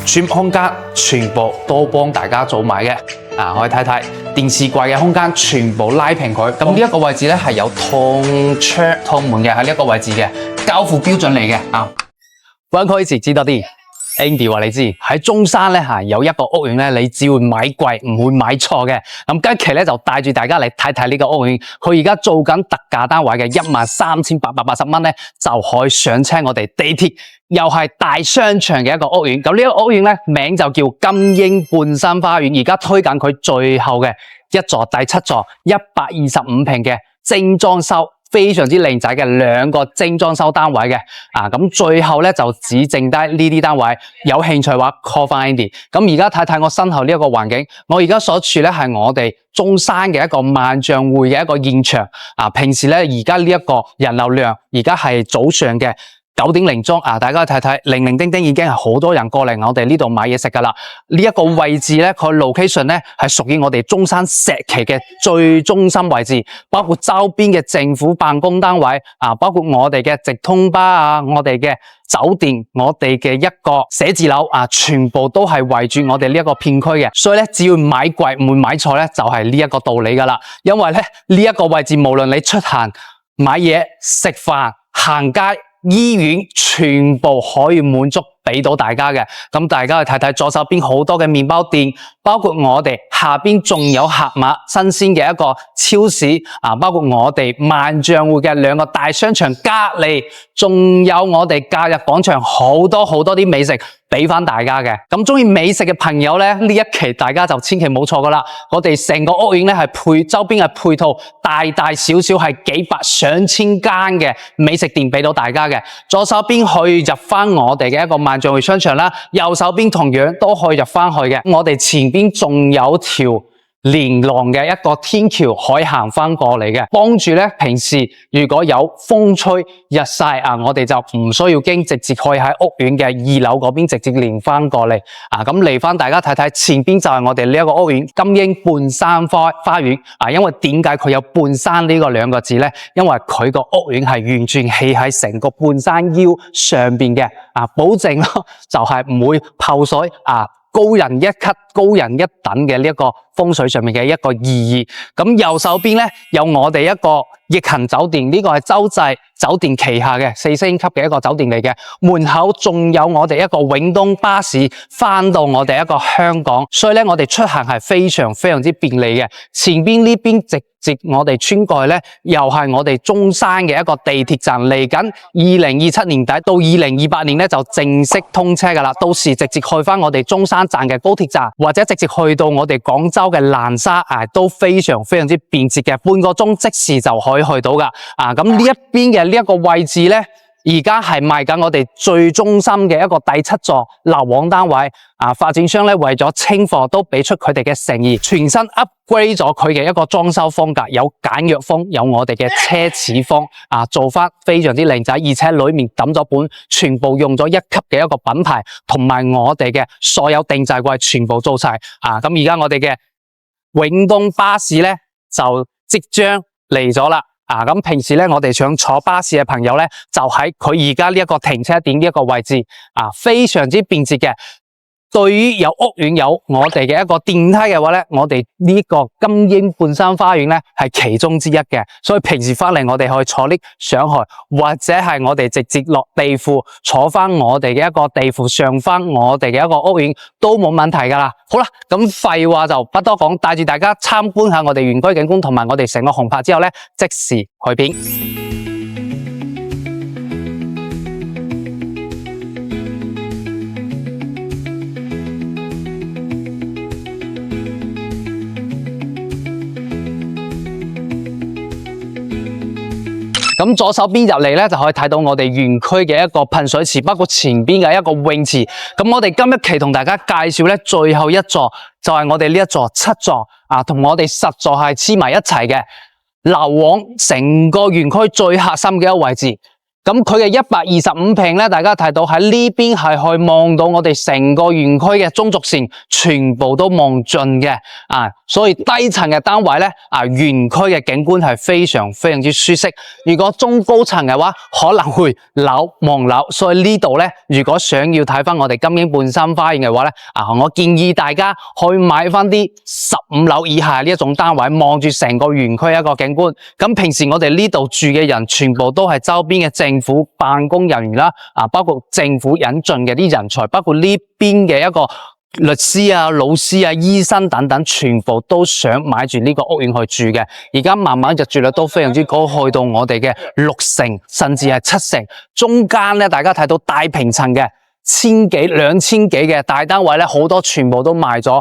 gym空間全部都幫大家做埋嘅。可以睇睇電視櫃嘅空間全部拉平佢。咁呢一個位置咧係有通窗、通門嘅，喺呢一個位置嘅，交付標準嚟嘅。揾佢時知多啲。Andy 話你知喺中山咧有一個屋苑咧，你只會買貴唔會買錯嘅。咁今期咧就帶住大家嚟睇睇呢個屋苑，佢而家做緊特價單位嘅13,880蚊咧，就可以上車我哋地鐵，又係大商場嘅一個屋苑。咁呢個屋苑咧名就叫金鷹半山花園，而家推緊佢最後嘅一座第7座125平嘅精裝修。非常之靚仔嘅兩個精裝修單位嘅，咁最後咧就只剩低呢啲單位，有興趣嘅話 call 翻 Andy。咁而家睇睇我身後呢一個環境，我而家所處咧係我哋中山嘅一個萬象匯嘅一個現場，平時咧而家呢一個人流量，而家係早上嘅9點零鐘，大家睇睇，零零丁丁已經係好多人過嚟我哋呢度買嘢食噶啦。呢一個位置咧，佢 location 咧係屬於我哋中山石岐嘅最中心位置，包括周邊嘅政府辦公單位，包括我哋嘅直通巴我哋嘅酒店，我哋嘅一個寫字樓，全部都係圍住我哋呢一個片區嘅。所以咧，只要買貴唔會買錯咧，就係呢一個道理噶啦。因為咧呢一個位置，無論你出行、買嘢、食飯、行街、醫院全部可以滿足俾到大家嘅。咁大家去睇睇左手邊好多嘅麵包店，包括我哋下邊仲有盒馬新鮮嘅一個超市，包括我哋萬象匯嘅兩個大商場隔籬，仲有我哋假日廣場好多啲美食俾翻大家嘅。咁中意美食嘅朋友咧，呢一期大家就千祈冇錯噶啦。我哋成個屋苑咧係周邊嘅配套大小係幾百上千間嘅美食店俾到大家嘅。左手邊可以入翻我哋嘅一個萬象匯商場啦，右手邊同樣都可以入翻去嘅。我哋前邊仲有條連廊嘅一個天橋可以行翻過嚟嘅，幫住咧平時如果有風吹日曬我哋就唔需要驚，直接可以喺屋苑嘅2樓嗰邊直接連翻過嚟。咁嚟翻大家睇睇，前邊就係我哋呢一個屋苑金鷹半山花園。因為點解佢有半山呢個2個字咧？因為佢個屋苑係完全起喺成個半山腰上邊嘅，保證咯就係唔會泡水高人一級、高人一等嘅呢一個風水上面嘅一個意義。咁右手邊咧有我哋一個逸行酒店，呢個係洲際酒店旗下嘅4星級嘅一個酒店嚟嘅。門口仲有我哋一個永東巴士翻到我哋一個香港，所以咧我哋出行係非常之便利嘅。前邊呢邊直接我哋穿過去咧，又係我哋中山嘅一個地鐵站。嚟緊2027年底到2028年咧就正式通車噶啦，到時直接去翻我哋中山站嘅高鐵站，或者直接去到我哋廣州嘅蘭沙都非常之便捷嘅，半個鐘即時就可以去到噶。咁呢一邊嘅呢一個位置咧，而家係賣緊我哋最中心嘅一個第7座樓王單位。發展商咧為咗清貨都俾出佢哋嘅誠意，全新 upgrade 咗佢嘅一個裝修風格，有簡約風，有我哋嘅奢侈風，做翻非常之靚仔，而且裏面抌咗本全部用咗1級嘅一個品牌，同埋我哋嘅所有定制櫃全部做齊。咁而家我哋嘅永東巴士咧就即將嚟咗啦。咁平時咧，我哋想坐巴士嘅朋友咧，就喺佢而家呢一個停車點呢一個位置，非常之便捷嘅。對於有屋苑有我哋嘅一個電梯嘅話咧，我哋呢個金鷹半山花園咧係其中之一嘅，所以平時翻嚟我哋可以坐 lift 上去，或者係我哋直接落地庫坐翻我哋嘅一個地庫上翻我哋嘅一個屋苑都冇問題噶啦。好啦，咁廢話就不多講，帶住大家參觀下我哋原區景觀同埋我哋成個紅牌之後咧，即時去片。咁左手邊入嚟咧，就可以睇到我哋園區嘅一個噴水池，包括前邊嘅一個泳池。咁我哋今一期同大家介紹咧，最後一座就係我哋呢一座7座同我哋10座係黐埋一齊嘅，流往成個園區最核心嘅一個位置。咁佢嘅125平咧，大家睇到喺呢邊係可以望到我哋成個園區嘅中軸線，全部都望盡嘅所以低層嘅單位咧園區嘅景觀係非常之舒適。如果中高層嘅話，可能會望樓，所以呢度咧，如果想要睇翻我哋金鷹半山花園嘅話咧我建議大家去買翻啲15樓以下呢一種單位，望住成個園區一個景觀。咁平時我哋呢度住嘅人，全部都係周邊嘅政府辦公人員啦，包括政府引進嘅啲人才，包括呢邊嘅一個律師啊、老師啊、醫生等等，全部都想買住呢個屋苑去住嘅。而家慢慢入住率都非常之高，去到我哋嘅60%甚至係70%。中間咧，大家睇到大平層嘅1000幾、2000幾嘅大單位咧，好多全部都賣咗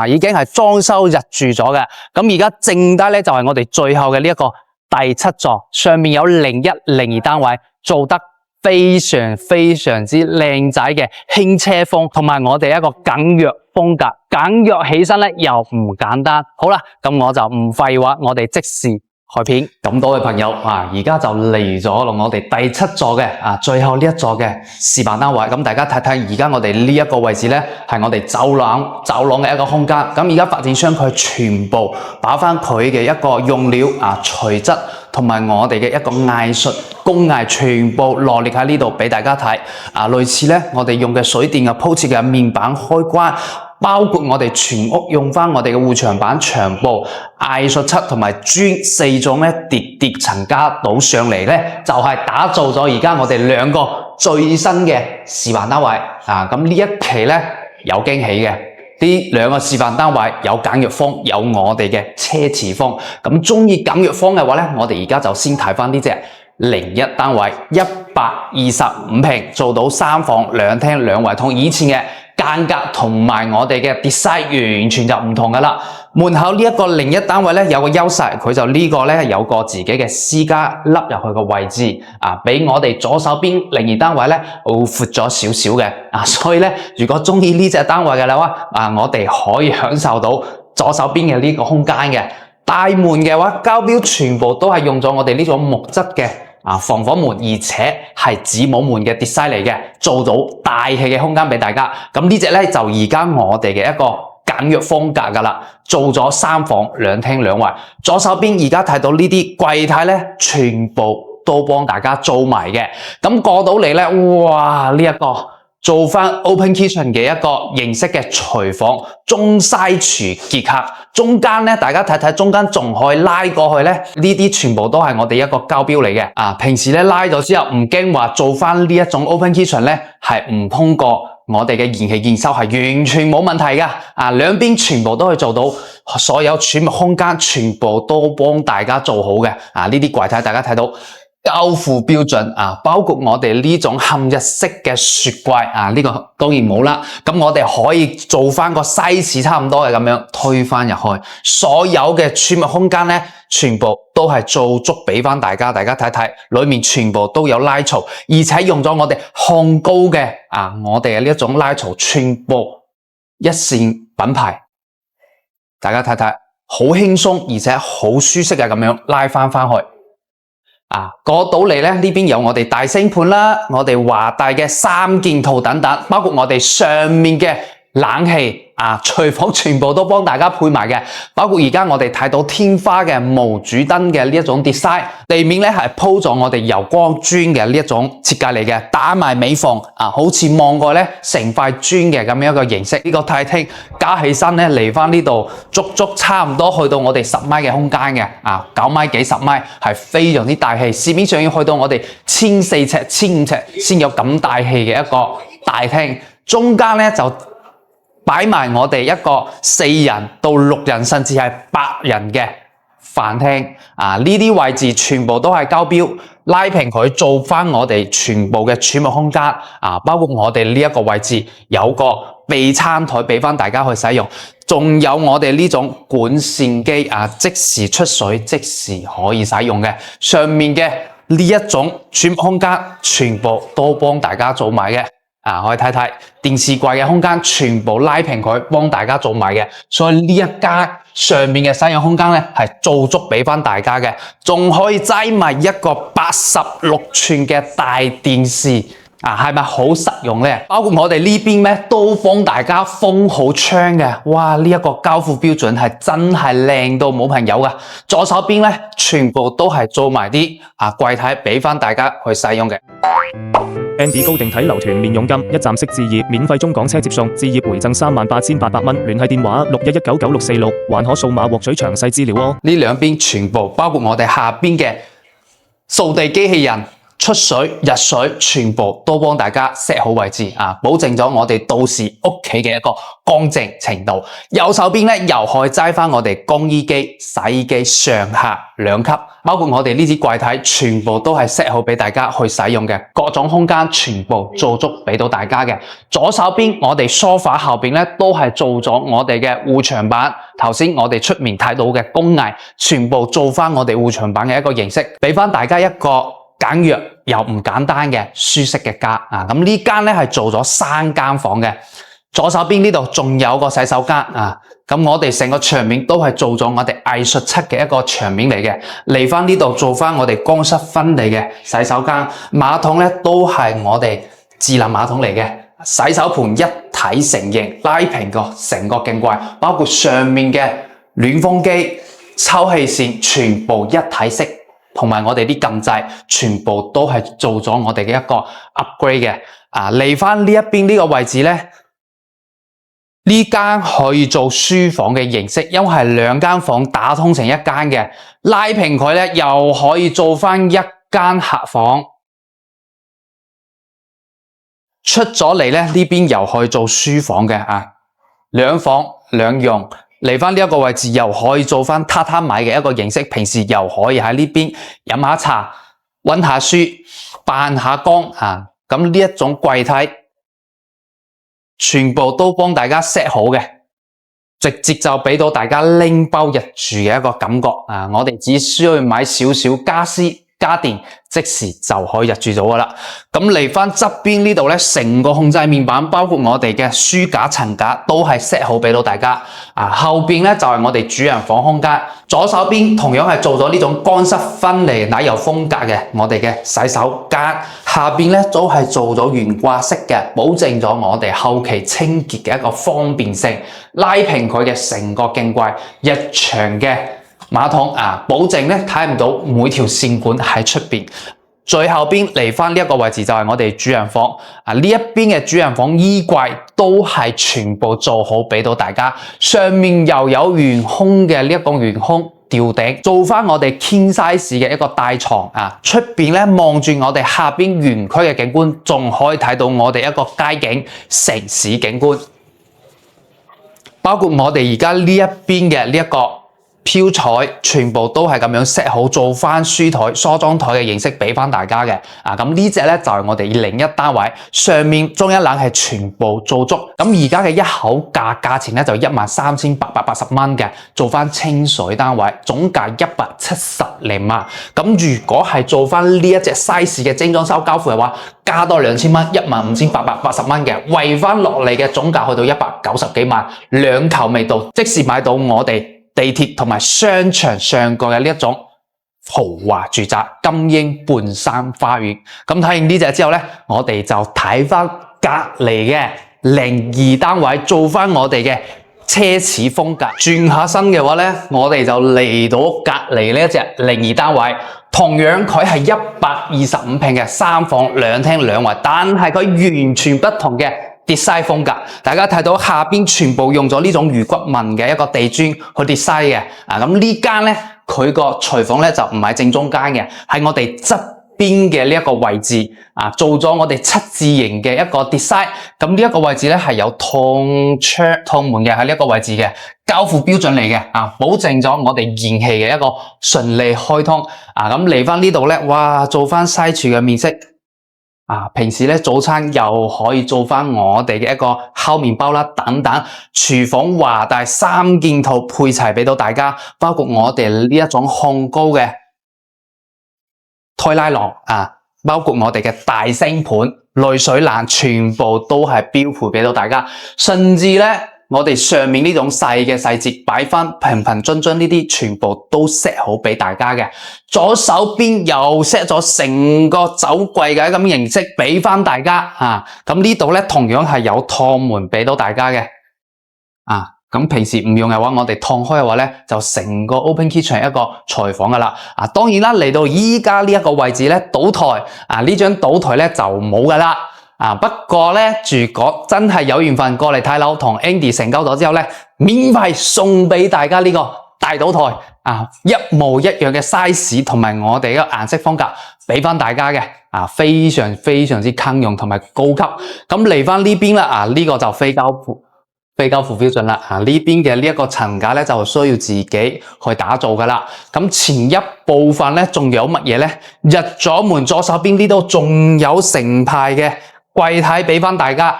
已經係裝修入住咗嘅。咁而家剩低咧就係我哋最後嘅呢一個第7座，上面有01、02單位，做得非常之靚仔嘅輕車風，同埋我哋一個簡約風格，簡約起身咧又唔簡單。好啦，咁我就唔廢話，我哋即時開片。咁多位朋友而家就嚟咗我哋第7座嘅最後呢一座嘅示範單位。咁大家睇睇，而家我哋呢一個位置咧係我哋走廊嘅一個空間。咁而家發展商佢全部把翻佢嘅一個用料材質，同埋我哋嘅一個藝術工藝，全部羅列喺呢度俾大家睇。類似咧，我哋用嘅水電嘅鋪設嘅面板開關，包括我哋全屋用翻我哋嘅護牆板、牆布、藝術漆同埋磚4種咧疊層加到上嚟咧，就係打造咗而家我哋2個最新嘅示範單位。咁呢一期咧有驚喜嘅。呢2個示範單位有簡約風，有我哋嘅奢侈風。咁中意簡約風嘅話咧，我哋而家就先睇翻呢隻01單位，125平，做到3房2廳2衛，同以前嘅間隔同埋我哋嘅 design 完全就唔同噶啦。門口呢一個01單位咧有個優勢，佢就呢個咧有個自己嘅私家凹入去嘅位置比我哋左手邊02單位咧會闊咗少少嘅所以咧如果中意呢隻單位嘅話我哋可以享受到左手邊嘅呢個空間嘅。大門嘅話，交標全部都係用咗我哋呢種木質嘅防火門，而且係子母門嘅 design 嚟嘅，做到大氣嘅空間俾大家。咁呢隻咧就而家我哋嘅一個簡約風格噶啦，做咗3房2廳2衛。左手邊而家睇到呢啲櫃體咧，全部都幫大家做埋嘅。咁過到嚟咧，哇！呢一個做翻 open kitchen 嘅一個形式嘅廚房，中西廚結合，中間咧大家睇睇，中間仲可以拉過去咧，呢啲全部都係我哋一個交標嚟嘅。平時咧拉咗之後唔驚話做翻呢一種 open kitchen 咧係唔通過我哋嘅燃氣驗收，係完全冇問題噶。兩邊全部都可以做到，所有儲物空間全部都幫大家做好嘅。呢啲櫃體大家睇到交付標準包括我哋呢種嵌入式嘅雪櫃呢個當然冇啦。咁我哋可以做翻個 size 差唔多嘅咁樣推翻入去，所有嘅儲物空間咧全部都係做足俾翻大家。大家睇睇，裏面全部都有拉槽，而且用咗我哋漢高嘅我哋嘅呢一種拉槽，全部一線品牌。大家睇睇，好輕鬆而且好舒適嘅咁樣拉翻去。過到嚟咧，呢邊有我哋大星盤啦，我哋華大嘅3件套等等，包括我哋上面嘅冷氣廚房全部都幫大家配埋嘅，包括而家我哋睇到天花嘅無主燈嘅呢一種 design， 地面咧係鋪咗我哋柔光磚嘅呢一種設計嚟嘅，打埋尾房好似望過咧成塊磚嘅咁樣一個形式。呢個大廳加起身咧嚟翻呢度，足差唔多去到我哋10米嘅空間嘅9米幾10米，係非常之大氣。市面上要去到我哋1400尺、1500尺先有咁大氣嘅一個大廳，中間咧就擺埋我哋一個4人到6人甚至係8人嘅飯廳。呢啲位置全部都係交標，拉平佢做翻我哋全部嘅儲物空間。包括我哋呢一個位置有個備餐台俾翻大家去使用，仲有我哋呢種管線機即時出水即時可以使用嘅。上面嘅呢一種儲物空間全部都幫大家做埋嘅。可以睇睇電視櫃嘅空間全部拉平佢，幫大家做埋嘅。所以呢一家上面嘅使用空間咧係做足俾翻大家嘅，仲可以擠埋一個86寸嘅大電視。係咪好實用呢？包括我哋呢邊咧都幫大家封好窗嘅，哇！呢一個交付標準係真係靚到冇朋友噶。左手邊咧全部都係做埋啲櫃體俾翻大家去使用嘅。Andy 高定體留團面佣金，一站式置業，免費中港車接送，置業回贈38,800蚊，聯繫電話611994646，還可數碼獲取詳細資料哦。呢兩邊全部包括我哋下邊嘅掃地機器人。出水、入水，全部都幫大家 set 好位置保證咗我哋到時屋企嘅一個乾淨程度。右手邊咧又可以擠翻我哋乾衣機、洗衣機上下兩級，包括我哋呢支櫃體全部都係 set 好俾大家去使用嘅，各種空間全部做足俾到大家嘅。左手邊我哋梳化後邊咧都係做咗我哋嘅護牆板，頭先我哋出面睇到嘅工藝，全部做翻我哋護牆板嘅一個形式，俾翻大家一個簡約又唔簡單嘅舒適嘅家咁呢間咧係做咗3間房嘅，左手邊呢度仲有個洗手間咁我哋成個牆面都係做咗我哋藝術漆嘅一個牆面嚟嘅，嚟翻呢度做翻我哋乾濕分離嘅洗手間，馬桶咧都係我哋智能馬桶嚟嘅，洗手盆一體成型，拉平個成個鏡櫃，包括上面嘅暖風機、抽氣扇全部一體式。同埋我哋啲撳掣全部都係做咗我哋嘅一個 upgrade 嘅。嚟翻呢一邊呢個位置咧，呢間可以做書房嘅形式，因為係2間房打通成一間嘅，拉平佢咧又可以做翻一間客房。出咗嚟咧，呢邊又可以做書房嘅2房2用。嚟翻呢一個位置又可以做翻榻榻米嘅一個形式，平時又可以喺呢邊飲下茶、溫下書、扮下光咁呢一種櫃體全部都幫大家 set 好嘅，直接就俾到大家拎包入住嘅一個感覺我哋只需要買少少家私家電，即時就可以入住咗噶啦。咁嚟翻側邊呢度咧，成個控制面板包括我哋嘅書架、層架都係 set 好俾到大家。後邊咧就係我哋主人房空間，左手邊同樣係做咗呢種乾濕分離奶油風格嘅我哋嘅洗手間，下邊咧都係做咗懸掛式嘅，保證咗我哋後期清潔嘅一個方便性，拉平佢嘅成個鏡櫃，日常嘅馬桶保證咧睇唔到每條線管喺出邊。最後邊嚟翻呢一個位置就係我哋主人房呢一邊嘅主人房衣櫃都係全部做好俾到大家，上面又有懸空嘅呢一個懸空吊頂，做翻我哋 king size 嘅一個大床出邊咧望住我哋下邊園區嘅景觀，仲可以睇到我哋一個街景城市景觀，包括我哋而家呢一邊嘅呢一個飄彩全部都係咁樣 set 好，做翻書台、梳妝台嘅形式俾翻大家嘅。咁呢隻咧就係我哋另一單位，上面中央冷氣全部做足。咁而家嘅一口價錢咧就13,880蚊嘅，做翻清水單位，總價170零萬。咁如果係做翻呢一隻 size 嘅精裝修交付嘅話，加多2000蚊，15,880蚊嘅，圍翻落嚟嘅總價去到190幾萬，兩球未到，即時買到我哋地鐵同埋商場上蓋嘅呢一種豪華住宅金英半山花園。咁睇完呢隻之後咧，我哋就睇翻隔籬嘅02單位，做翻我哋嘅奢侈風格。轉下身嘅話咧，我哋就嚟到隔籬呢一隻02單位，同樣佢係125平嘅3房2廳2衛，但係佢完全不同嘅design 風格。大家睇到下邊全部用咗呢種魚骨紋嘅一個地磚去 design 嘅。咁呢間咧，佢個廚房咧就唔係正中間嘅，係我哋側邊嘅呢一個位置做咗我哋7字形嘅一個 design。咁呢一個位置咧係有通窗通門嘅，喺呢一個位置嘅交付標準嚟嘅保證咗我哋燃氣嘅一個順利開通。咁嚟翻呢度咧，哇，做翻西廚嘅面色。平時咧早餐又可以做翻我哋嘅一個烤麵包啦，等等。廚房華大3件套配齊俾到大家，包括我哋呢一種控高嘅推拉廊包括我哋嘅大星盤、濾水欄，全部都係標配俾到大家。甚至咧，我哋上面呢種細嘅細節擺翻平平均均呢啲，全部都 set 好俾大家嘅。左手邊又 set 咗成個酒櫃嘅咁形式俾翻大家啊。咁呢度咧同樣係有趟門俾到大家嘅啊。咁平時唔用嘅話，我哋趟開嘅話咧，就成個 open kitchen 一個廚房噶啦。啊，當然啦，嚟到依家呢一個位置咧，賭台啊呢張賭台咧就冇噶啦。啊，不過咧，如果真係有緣分過嚟睇樓，同 Andy 成交咗之後咧，免費送俾大家呢個大賭台啊，一模一樣嘅 size 同埋我哋嘅顏色風格俾翻大家嘅啊，非常非常之襟用同埋高級。咁嚟翻呢邊啦，啊呢個就非交付標準啦，啊呢邊嘅呢一個層架咧就需要自己去打造噶啦。咁前一部分咧仲有乜嘢咧？入咗門左手邊呢度仲有成排嘅櫃體俾翻大家，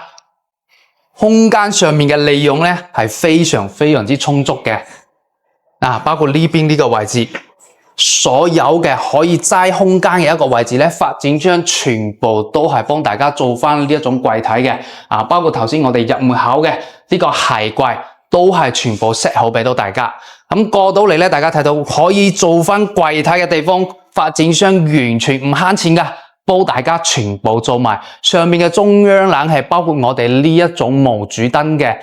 空間上面嘅利用咧係非常非常之充足嘅。啊，包括呢邊呢個位置，所有嘅可以齋空間嘅一個位置咧，發展商全部都係幫大家做翻呢一種櫃體嘅。啊，包括頭先我哋入門口嘅呢個鞋櫃，都係全部 set 好俾到大家。咁過到嚟咧，大家睇到可以做翻櫃體嘅地方，發展商完全唔慳錢噶，幫大家全部做埋。上面嘅中央冷氣，包括我哋呢一種無主燈嘅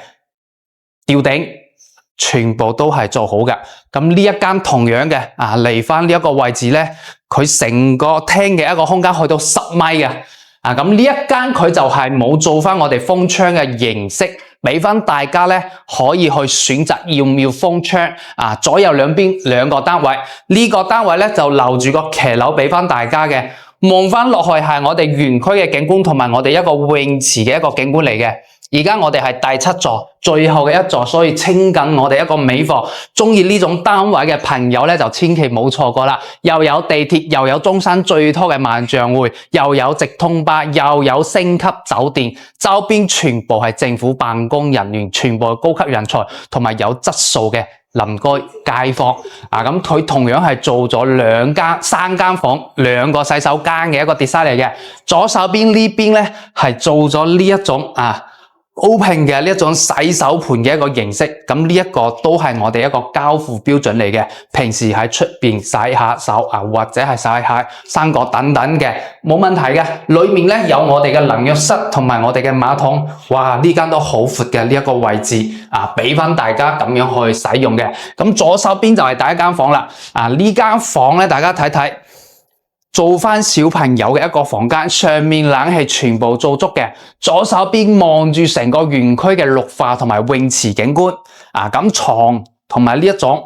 吊頂，全部都係做好嘅。咁呢一間同樣嘅啊，嚟翻呢一個位置咧，佢成個廳嘅一個空間去到10米嘅。啊，咁呢一間佢就係冇做翻我哋封窗嘅形式，俾翻大家咧可以去選擇要唔要封窗。啊，左右兩邊兩個單位，呢個單位咧就留住個騎樓俾翻大家嘅。望翻落去係我哋園區嘅景觀，同埋我哋一個泳池嘅一個景觀嚟嘅。而家我哋係第7座，最後嘅一座，所以清緊我哋一個尾房。中意呢種單位嘅朋友咧，就千祈冇錯過啦！又有地鐵，又有中山最拖嘅萬象匯，又有直通巴，又有星級酒店，周邊全部係政府辦公人員，全部係高級人才，同埋有質素嘅鄰居街坊。啊，咁佢同樣係做咗3間房，2個洗手間嘅一個 design 嚟嘅。左手邊呢邊咧係做咗呢一種open 嘅呢一種洗手盤嘅一個形式，咁呢一個都係我哋一個交付標準嚟嘅。平時喺出邊洗下手啊，或者係洗下生果等等嘅，冇問題嘅。裏面咧有我哋嘅淋浴室同埋我哋嘅馬桶，哇！呢間都好闊嘅呢一個位置啊，俾翻大家咁樣去使用嘅。咁左手邊就係第一間房啦。啊，呢間房咧，大家睇睇。做翻小朋友嘅一個房間，上面冷氣全部做足嘅，左手邊望住成個園區嘅綠化同埋泳池景觀。啊，咁床同埋呢一種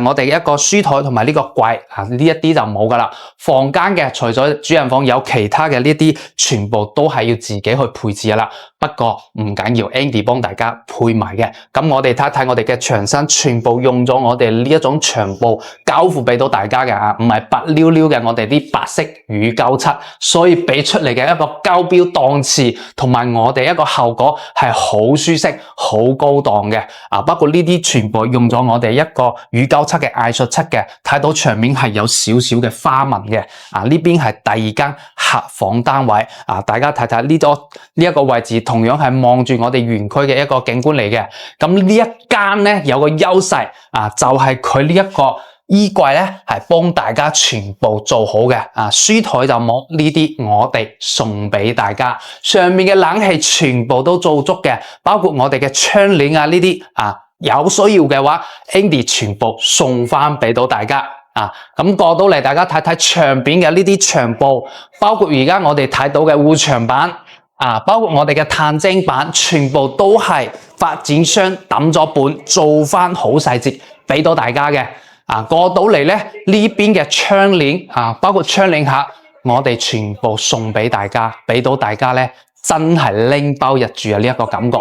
我哋嘅一個書台同埋呢個櫃啊，呢一啲就冇噶啦。房間嘅除咗主人房有其他嘅呢啲，全部都係要自己去配置噶啦。不過唔緊要 ，Andy 幫大家配埋嘅。咁我哋睇睇我哋嘅牆身，全部用咗我哋呢一種牆布交付俾到大家嘅啊，唔係白溜溜嘅我哋啲白色乳膠漆，所以俾出嚟嘅一個交標檔次同埋我哋一個效果係好舒適、好高檔嘅啊。包括呢啲全部用咗我哋一個乳膠漆嘅藝術漆嘅，睇到牆面係有少少嘅花紋嘅啊。呢邊係第2間客房單位啊，大家睇睇呢一個位置。同樣係望住我哋園區嘅一個景觀嚟嘅。咁呢一間咧有個優勢啊，就係佢呢一個衣櫃咧係幫大家全部做好嘅啊。書台就冇呢啲，我哋送俾大家。上面嘅冷氣全部都做足嘅，包括我哋嘅窗簾啊呢啲啊，有需要嘅話 ，Andy 全部送翻俾到大家啊。咁過到嚟，大家睇睇牆邊嘅呢啲牆布，包括而家我哋睇到嘅護牆板。啊，包括我哋嘅炭晶板，全部都係發展商抌咗本做翻好細節俾到大家嘅。啊，過到嚟咧呢邊嘅窗簾啊，包括窗簾盒，我哋全部送俾大家，俾到大家咧真係拎包入住啊呢一個感覺，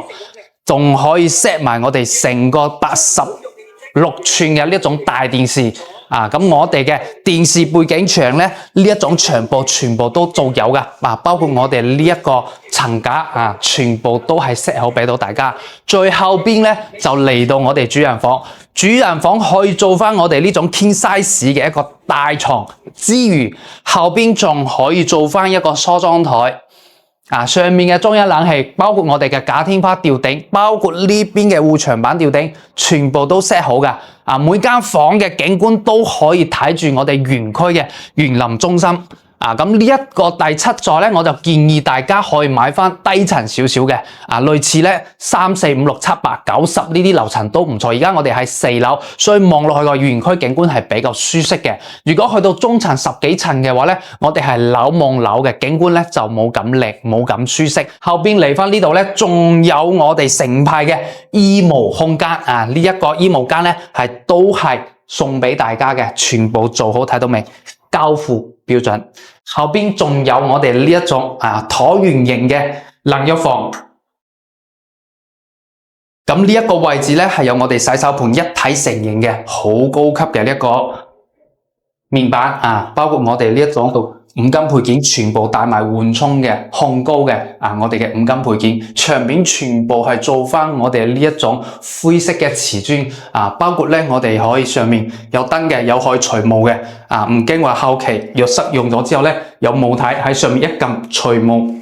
仲可以 set 埋我哋成個86寸嘅呢一種大電視。咁我哋嘅電視背景牆咧，呢一種牆布全部都做有噶，包括我哋呢一個層架全部都係 set 好俾到大家。最後邊咧就嚟到我哋主人房，主人房可以做翻我哋呢種 king size 嘅一個大床之餘，後邊仲可以做翻一個梳妝台。上面嘅中央冷氣，包括我哋嘅假天花吊頂，包括呢邊嘅護牆板吊頂，全部都 set 好㗎。每間房嘅景觀都可以睇住我哋園區嘅園林中心。咁呢一個第7座咧，我就建議大家可以買翻低層少少嘅，類似咧3、4、5、6、7、8、9、10呢啲樓層都唔錯。而家我哋係4樓，所以望落去個園區景觀係比較舒適嘅。如果去到中層10幾層嘅話咧，我哋係樓望樓嘅景觀咧就冇咁靚，冇咁舒適。後邊嚟翻呢度咧，仲有我哋成排嘅衣帽空間呢一個衣帽間咧都係送俾大家嘅，全部做好睇到未？交付標準，後邊仲有我哋呢一種橢圓形嘅淋浴房。咁呢一個位置咧係有我哋洗手盆一體成型嘅，好高級嘅呢一個面板包括我哋呢一種度5金配件全部帶埋緩衝嘅控高嘅我哋嘅5金配件，牆面全部係做翻我哋呢一種灰色嘅瓷磚包括咧我哋可以上面有燈嘅，有可以除霧嘅唔驚話後期浴室用咗之後咧有霧體喺上面一撳除霧，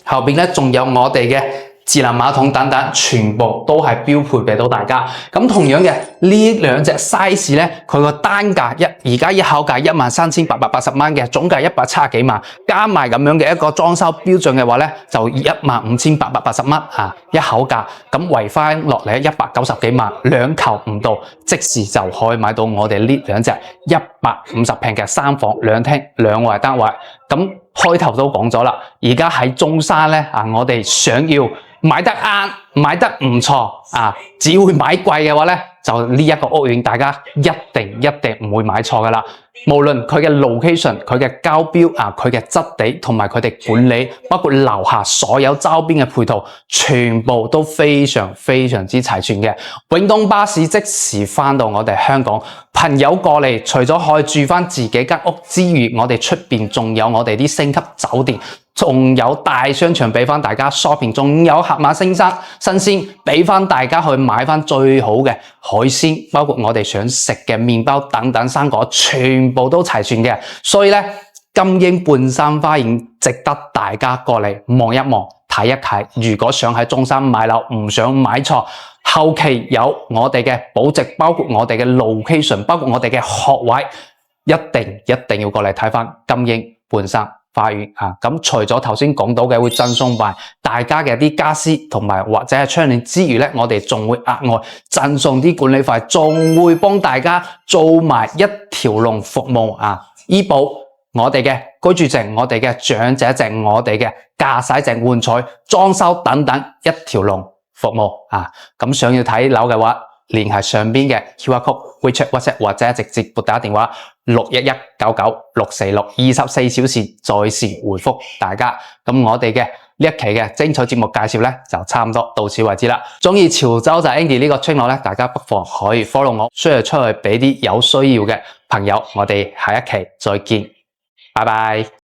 後邊咧仲有我哋嘅智能馬桶等等，全部都係標配俾到大家。咁同樣嘅呢兩隻 size 咧，佢個單價而家一口價13,880蚊嘅，總價170幾萬，加埋咁樣嘅一個裝修標準嘅話咧，就15,880蚊一口價，咁圍翻落嚟190幾萬，兩球唔到，即時就可以買到我哋呢兩隻150平嘅3房2廳2衛單位。咁開頭都講咗啦，而家喺中山咧我哋想要買得啱，買得唔錯只會買貴嘅話咧，就呢一個屋苑大家一定唔會買錯噶啦。無論佢嘅 location、佢嘅交標佢嘅質地同埋佢哋管理，包括樓下所有周邊嘅配套，全部都非常之齊全嘅。永東巴士即時翻到我哋香港，朋友過嚟，除咗可以住翻自己間屋之餘，我哋出邊仲有我哋啲星級酒店，仲有大商場俾翻大家 shopping， 仲有盒馬新鮮俾翻大家去買翻最好嘅海鮮，包括我哋想食嘅麵包等等生果，全部都齊全嘅。所以咧，金鷹半山花園值得大家過嚟望一望、睇一睇。如果想喺中山買樓，唔想買錯，後期有我哋嘅保值，包括我哋嘅 location， 包括我哋嘅學位，一定要過嚟睇翻金鷹半山花園咁除咗頭先講到嘅會贈送埋大家嘅啲家私同埋或者係窗簾之餘咧，我哋仲會額外贈送啲管理費，仲會幫大家做埋一條龍服務醫保、我哋嘅居住證、我哋嘅長者證、我哋嘅駕駛證換取、裝修等等一條龍服務咁想要睇樓嘅話，聯繫上邊嘅 QR code、WeChat、WhatsApp 或者直接撥打電話611-99-646，24小時在線回覆大家。咁我哋嘅呢一期嘅精彩節目介紹咧，就差唔多到此為止啦。中意潮州仔 Andy 呢個 channel咧，大家不妨可以 follow 我，share 出去俾啲有需要嘅朋友。我哋下一期再見，拜拜。